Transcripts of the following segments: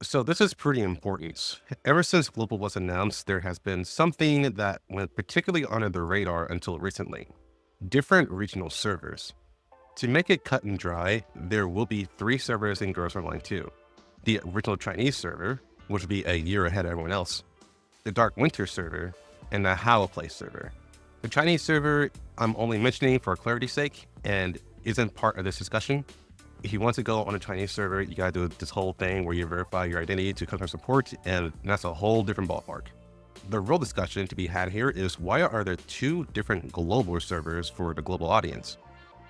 So this is pretty important. Ever since Global was announced, there has been something that went particularly under the radar until recently. Different regional servers. To make it cut and dry, there will be three servers in Gross Online 2. The original Chinese server, which will be a year ahead of everyone else, the Darkwinter server, and the Haoplay server. The Chinese server I'm only mentioning for clarity's sake and isn't part of this discussion. If you want to go on a Chinese server, you gotta do this whole thing where you verify your identity to customer support, and that's a whole different ballpark. The real discussion to be had here is why are there two different global servers for the global audience?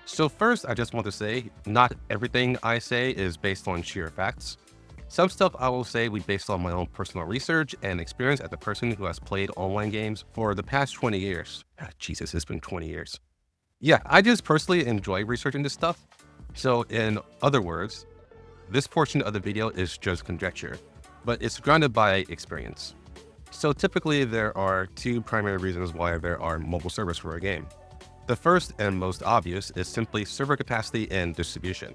So first, I just want to say, not everything I say is based on sheer facts. Some stuff I will say we based on my own personal research and experience as a person who has played online games for the past 20 years. Jesus, it's been 20 years. Yeah, I just personally enjoy researching this stuff. So in other words, this portion of the video is just conjecture, but it's grounded by experience. So typically there are two primary reasons why there are mobile servers for a game. The first and most obvious is simply server capacity and distribution.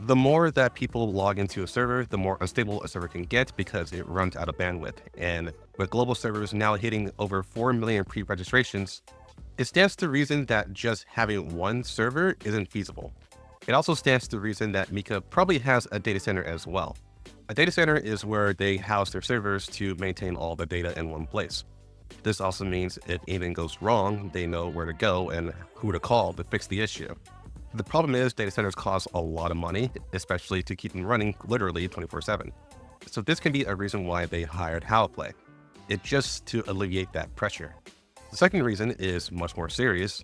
The more that people log into a server, the more unstable a server can get because it runs out of bandwidth. And with global servers now hitting over 4 million pre-registrations, it stands to reason that just having one server isn't feasible. It also stands to reason that Mica probably has a data center as well. A data center is where they house their servers to maintain all the data in one place. This also means if anything goes wrong, they know where to go and who to call to fix the issue. The problem is data centers cost a lot of money, especially to keep them running literally 24/7. So this can be a reason why they hired Haoplay. It's just to alleviate that pressure. The second reason is much more serious,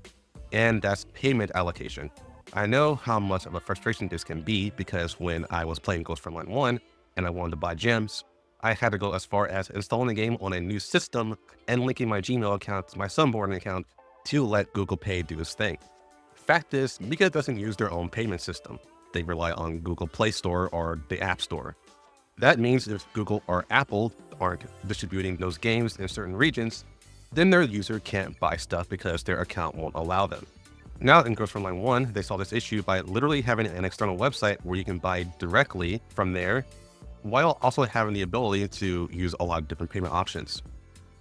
and that's payment allocation. I know how much of a frustration this can be because when I was playing Ghost Frontline 1 and I wanted to buy gems, I had to go as far as installing the game on a new system and linking my Gmail account to my Sunboarding account to let Google Pay do its thing. Fact is, Mica doesn't use their own payment system. They rely on Google Play Store or the App Store. That means if Google or Apple aren't distributing those games in certain regions, then their user can't buy stuff because their account won't allow them. Now in Ghost Frontline 1, they solved this issue by literally having an external website where you can buy directly from there, while also having the ability to use a lot of different payment options.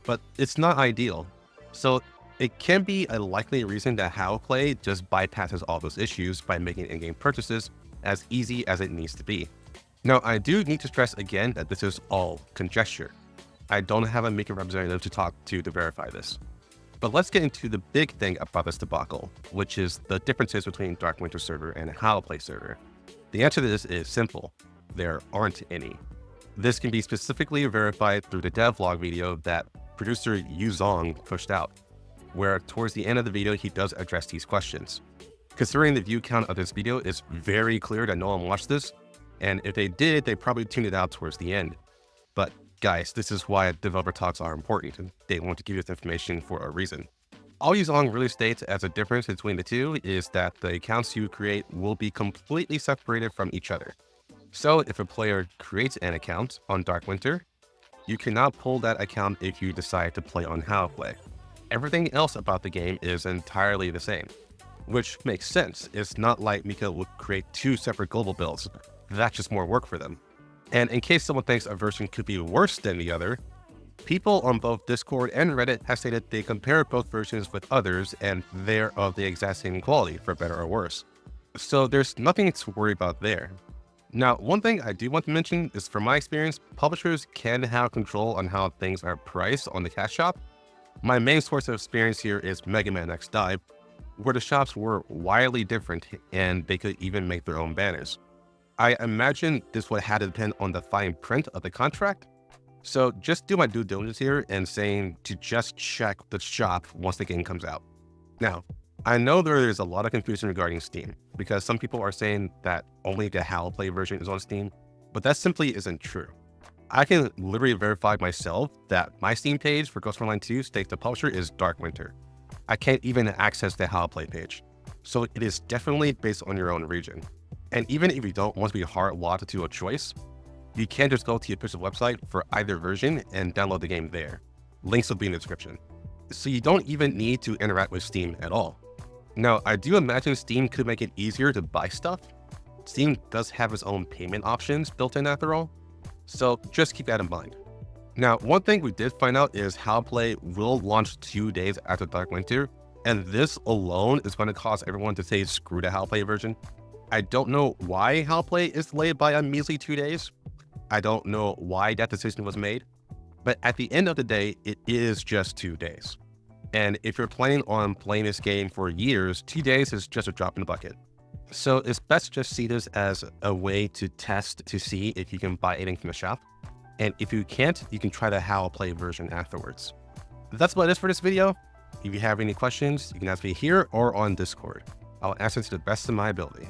But it's not ideal. So it can be a likely reason that Haoplay just bypasses all those issues by making in-game purchases as easy as it needs to be. Now, I do need to stress again that this is all conjecture. I don't have a Mica representative to talk to verify this. But let's get into the big thing about this debacle, which is the differences between Darkwinter server and Haoplay server. The answer to this is simple. There aren't any. This can be specifically verified through the devlog video that producer Yuzong pushed out, where towards the end of the video, he does address these questions. Considering the view count of this video, it's very clear that no one watched this, and if they did, they probably tuned it out towards the end. But guys, this is why developer talks are important, and they want to give you this information for a reason. All Yuzong really states as a difference between the two is that the accounts you create will be completely separated from each other. So if a player creates an account on Darkwinter, you cannot pull that account if you decide to play on Haoplay. Everything else about the game is entirely the same, which makes sense. It's not like Mica would create two separate global builds. That's just more work for them. And in case someone thinks a version could be worse than the other, people on both Discord and Reddit have stated they compare both versions with others and they're of the exact same quality, for better or worse. So there's nothing to worry about there. Now, one thing I do want to mention is from my experience, publishers can have control on how things are priced on the cash shop. My main source of experience here is Mega Man X Dive, where the shops were wildly different and they could even make their own banners. I imagine this would have to depend on the fine print of the contract. So just do my due diligence here and saying to just check the shop once the game comes out. Now, I know there is a lot of confusion regarding Steam because some people are saying that only the Haoplay version is on Steam, but that simply isn't true. I can literally verify myself that my Steam page for Ghost Frontline 2 states the publisher is Darkwinter. I can't even access the Haoplay page. So it is definitely based on your own region. And even if you don't want to be hard-locked to a choice, you can just go to the official website for either version and download the game there. Links will be in the description. So you don't even need to interact with Steam at all. Now, I do imagine Steam could make it easier to buy stuff. Steam does have its own payment options built in after all. So just keep that in mind. Now, one thing we did find out is Haoplay will launch 2 days after Darkwinter, and this alone is going to cause everyone to say screw the Haoplay version. I don't know why Haoplay is delayed by a measly 2 days. I don't know why that decision was made, but at the end of the day, it is just 2 days. And if you're planning on playing this game for years, 2 days is just a drop in the bucket. So it's best to just see this as a way to test to see if you can buy anything from the shop. And if you can't, you can try the Haoplay version afterwards. That's about it for this video. If you have any questions, you can ask me here or on Discord. I'll answer to the best of my ability.